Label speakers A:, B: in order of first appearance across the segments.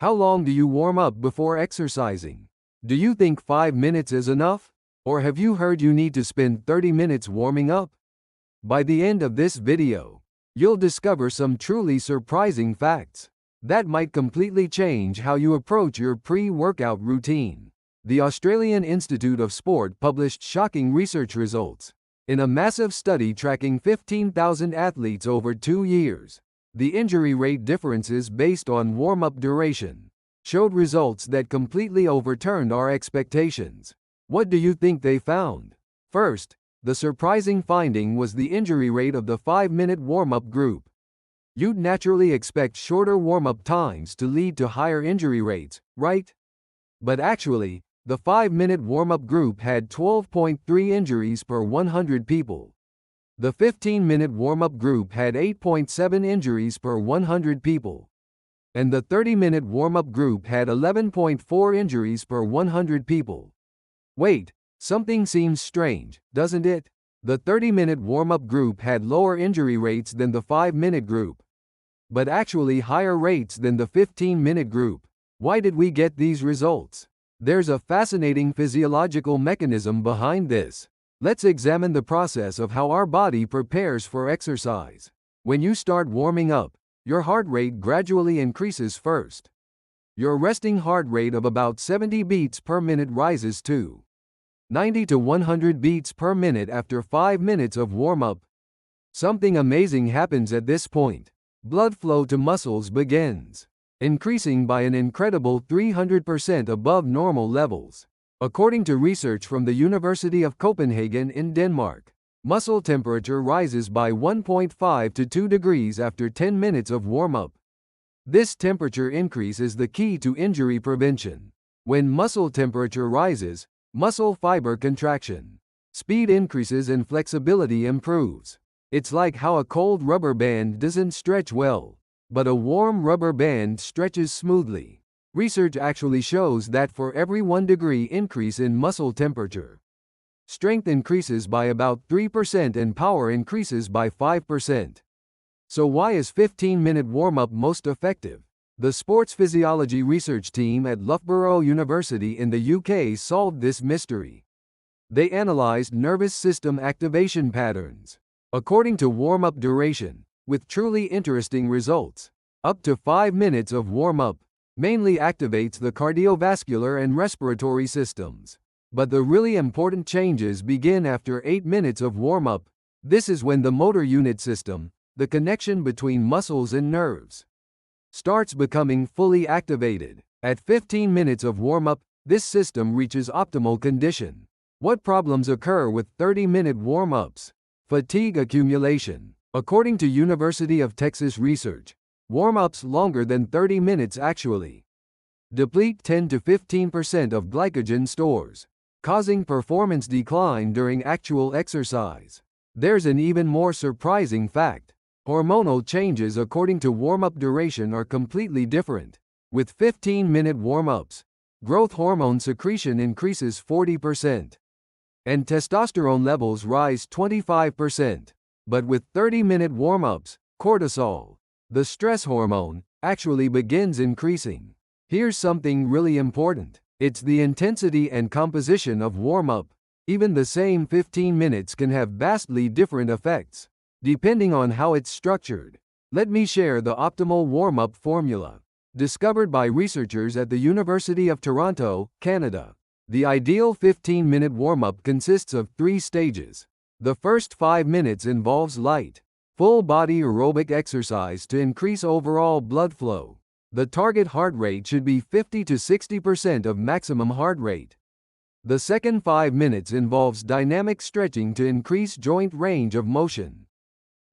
A: How long do you warm up before exercising? Do you think 5 minutes is enough? Or have you heard you need to spend 30 minutes warming up? By the end of this video, you'll discover some truly surprising facts that might completely change how you approach your pre-workout routine. The Australian Institute of Sport published shocking research results in a massive study tracking 15,000 athletes over 2 years. The injury rate differences based on warm-up duration showed results that completely overturned our expectations. What do you think they found? First, the surprising finding was the injury rate of the 5-minute warm-up group. You'd naturally expect shorter warm-up times to lead to higher injury rates, right? But actually, the 5-minute warm-up group had 12.3 injuries per 100 people. The 15-minute warm-up group had 8.7 injuries per 100 people. And the 30-minute warm-up group had 11.4 injuries per 100 people. Wait, something seems strange, doesn't it? The 30-minute warm-up group had lower injury rates than the 5-minute group, but actually higher rates than the 15-minute group. Why did we get these results? There's a fascinating physiological mechanism behind this. Let's examine the process of how our body prepares for exercise. When you start warming up, your heart rate gradually increases first. Your resting heart rate of about 70 beats per minute rises to 90 to 100 beats per minute after 5 minutes of warm-up. Something amazing happens at this point. Blood flow to muscles begins increasing by an incredible 300% above normal levels. According to research from the University of Copenhagen in Denmark, muscle temperature rises by 1.5 to 2 degrees after 10 minutes of warm-up. This temperature increase is the key to injury prevention. When muscle temperature rises, muscle fiber contraction speed increases and flexibility improves. It's like how a cold rubber band doesn't stretch well, but a warm rubber band stretches smoothly. Research actually shows that for every 1 degree increase in muscle temperature, strength increases by about 3% and power increases by 5%. So why is 15-minute warm-up most effective? The sports physiology research team at Loughborough University in the UK solved this mystery. They analyzed nervous system activation patterns according to warm-up duration, with truly interesting results. Up to 5 minutes of warm-up mainly activates the cardiovascular and respiratory systems. But the really important changes begin after 8 minutes of warm-up. This is when the motor unit system, the connection between muscles and nerves, starts becoming fully activated. At 15 minutes of warm-up, this system reaches optimal condition. What problems occur with 30-minute warm-ups? Fatigue accumulation. According to University of Texas research, warm-ups longer than 30 minutes actually deplete 10 to 15% of glycogen stores, causing performance decline during actual exercise. There's an even more surprising fact. Hormonal changes according to warm-up duration are completely different. With 15-minute warm-ups, growth hormone secretion increases 40%, and testosterone levels rise 25%. But with 30-minute warm-ups, cortisol, the stress hormone, actually begins increasing. Here's something really important. It's the intensity and composition of warm-up. Even the same 15 minutes can have vastly different effects, depending on how it's structured. Let me share the optimal warm-up formula, discovered by researchers at the University of Toronto, Canada. The ideal 15-minute warm-up consists of 3 stages. The first 5 minutes involves light, full-body aerobic exercise to increase overall blood flow. The target heart rate should be 50 to 60% of maximum heart rate. The second 5 minutes involves dynamic stretching to increase joint range of motion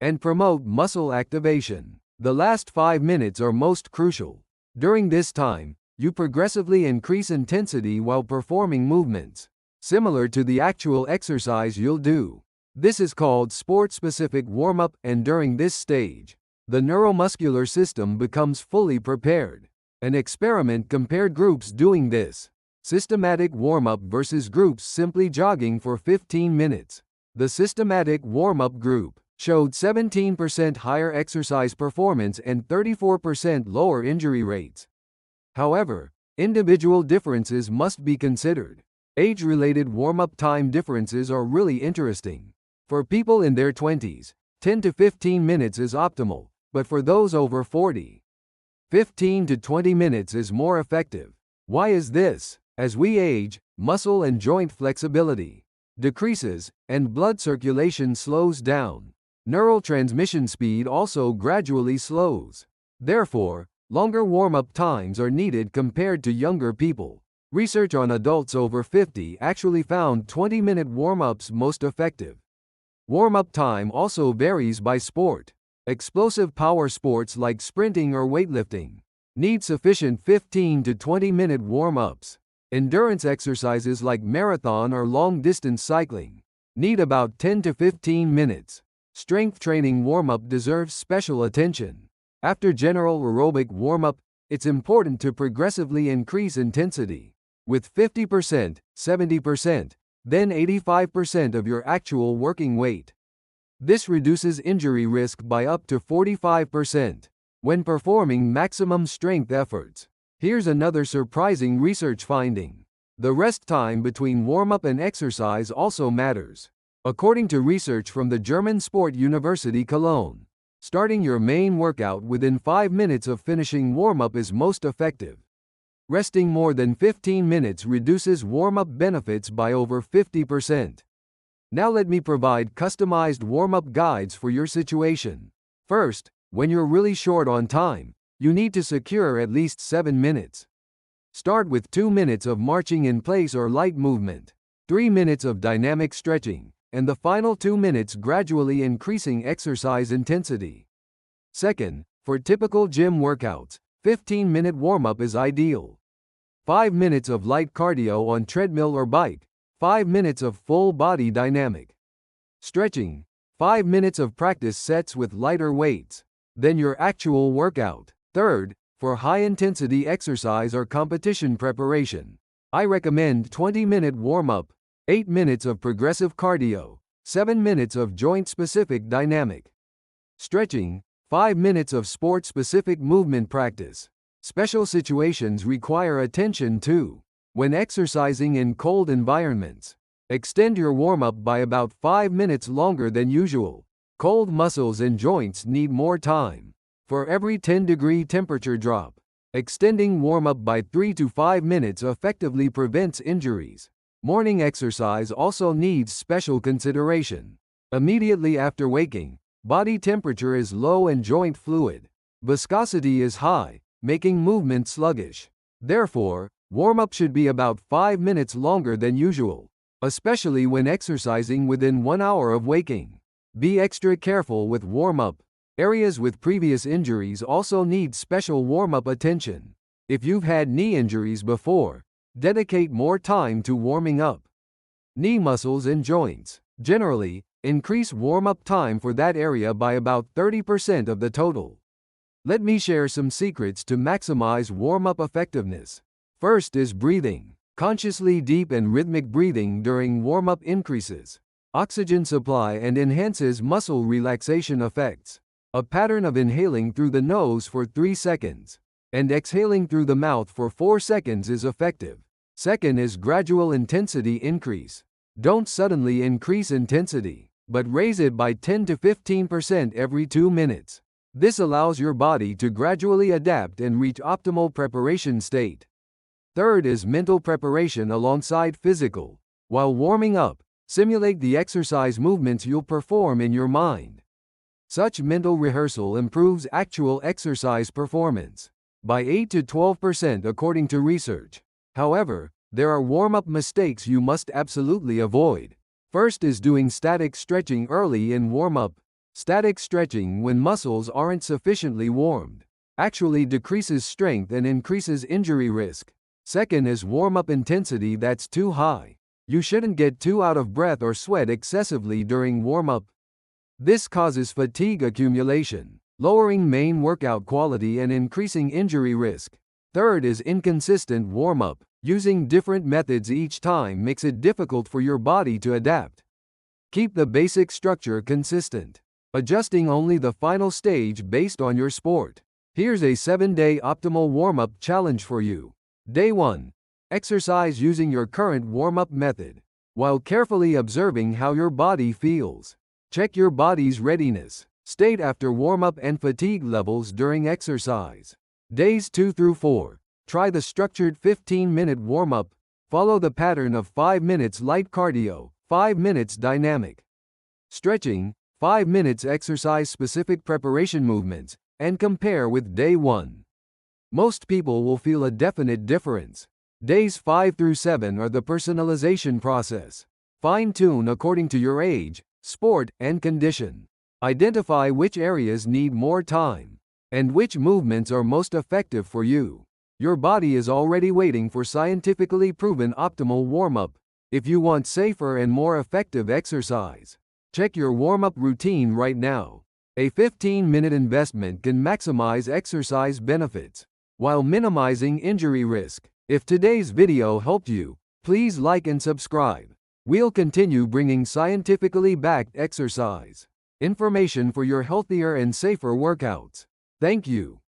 A: and promote muscle activation. The last 5 minutes are most crucial. During this time, you progressively increase intensity while performing movements similar to the actual exercise you'll do. This is called sport-specific warm-up, and during this stage, the neuromuscular system becomes fully prepared. An experiment compared groups doing this systematic warm-up versus groups simply jogging for 15 minutes. The systematic warm-up group showed 17% higher exercise performance and 34% lower injury rates. However, individual differences must be considered. Age-related warm-up time differences are really interesting. For people in their 20s, 10 to 15 minutes is optimal, but for those over 40, 15 to 20 minutes is more effective. Why is this? As we age, muscle and joint flexibility decreases, and blood circulation slows down. Neural transmission speed also gradually slows. Therefore, longer warm-up times are needed compared to younger people. Research on adults over 50 actually found 20-minute warm-ups most effective. Warm-up time also varies by sport. Explosive power sports like sprinting or weightlifting need sufficient 15 to 20-minute warm-ups. Endurance exercises like marathon or long-distance cycling need about 10 to 15 minutes. Strength training warm-up deserves special attention. After general aerobic warm-up, it's important to progressively increase intensity with 50%, 70%, then 85% of your actual working weight. This reduces injury risk by up to 45% when performing maximum strength efforts. Here's another surprising research finding. The rest time between warm-up and exercise also matters. According to research from the German Sport University Cologne, starting your main workout within 5 minutes of finishing warm-up is most effective. Resting more than 15 minutes reduces warm-up benefits by over 50%. Now let me provide customized warm-up guides for your situation. First, when you're really short on time, you need to secure at least 7 minutes. Start with 2 minutes of marching in place or light movement, 3 minutes of dynamic stretching, and the final 2 minutes gradually increasing exercise intensity. Second, for typical gym workouts, 15-minute warm-up is ideal. 5 minutes of light cardio on treadmill or bike, 5 minutes of full-body dynamic stretching, 5 minutes of practice sets with lighter weights, then your actual workout. Third, for high-intensity exercise or competition preparation, I recommend 20-minute warm-up, 8 minutes of progressive cardio, 7 minutes of joint-specific dynamic stretching, 5 minutes of sport-specific movement practice. Special situations require attention too. When exercising in cold environments, extend your warm-up by about 5 minutes longer than usual. Cold muscles and joints need more time. For every 10-degree temperature drop, extending warm-up by 3 to 5 minutes effectively prevents injuries. Morning exercise also needs special consideration. Immediately after waking, body temperature is low and joint fluid viscosity is high, making movement sluggish. Therefore, warm-up should be about 5 minutes longer than usual, especially when exercising within 1 hour of waking. Be extra careful with warm-up. Areas with previous injuries also need special warm-up attention. If you've had knee injuries before, dedicate more time to warming up. Knee muscles and joints. Generally, increase warm-up time for that area by about 30% of the total. Let me share some secrets to maximize warm-up effectiveness. First is breathing. Consciously deep and rhythmic breathing during warm-up increases oxygen supply and enhances muscle relaxation effects. A pattern of inhaling through the nose for 3 seconds and exhaling through the mouth for 4 seconds is effective. Second is gradual intensity increase. Don't suddenly increase intensity, but raise it by 10 to 15% every 2 minutes. This allows your body to gradually adapt and reach optimal preparation state. Third is mental preparation alongside physical. While warming up, simulate the exercise movements you'll perform in your mind. Such mental rehearsal improves actual exercise performance by 8 to 12% according to research. However, there are warm-up mistakes you must absolutely avoid. First is doing static stretching early in warm-up. Static stretching when muscles aren't sufficiently warmed actually decreases strength and increases injury risk. Second is warm-up intensity that's too high. You shouldn't get too out of breath or sweat excessively during warm-up. This causes fatigue accumulation, lowering main workout quality and increasing injury risk. Third is inconsistent warm-up. Using different methods each time makes it difficult for your body to adapt. Keep the basic structure consistent, adjusting only the final stage based on your sport. Here's a 7-day optimal warm-up challenge for you. Day 1. Exercise using your current warm-up method, while carefully observing how your body feels. Check your body's readiness state after warm-up and fatigue levels during exercise. Days 2 through 4. Try the structured 15-minute warm-up. Follow the pattern of 5 minutes light cardio, 5 minutes dynamic stretching, 5 minutes exercise-specific preparation movements, and compare with day 1. Most people will feel a definite difference. Days 5 through 7 are the personalization process. Fine-tune according to your age, sport, and condition. Identify which areas need more time, and which movements are most effective for you. Your body is already waiting for scientifically proven optimal warm-up. If you want safer and more effective exercise, check your warm-up routine right now. A 15-minute investment can maximize exercise benefits while minimizing injury risk. If today's video helped you, please like and subscribe. We'll continue bringing scientifically backed exercise information for your healthier and safer workouts. Thank you.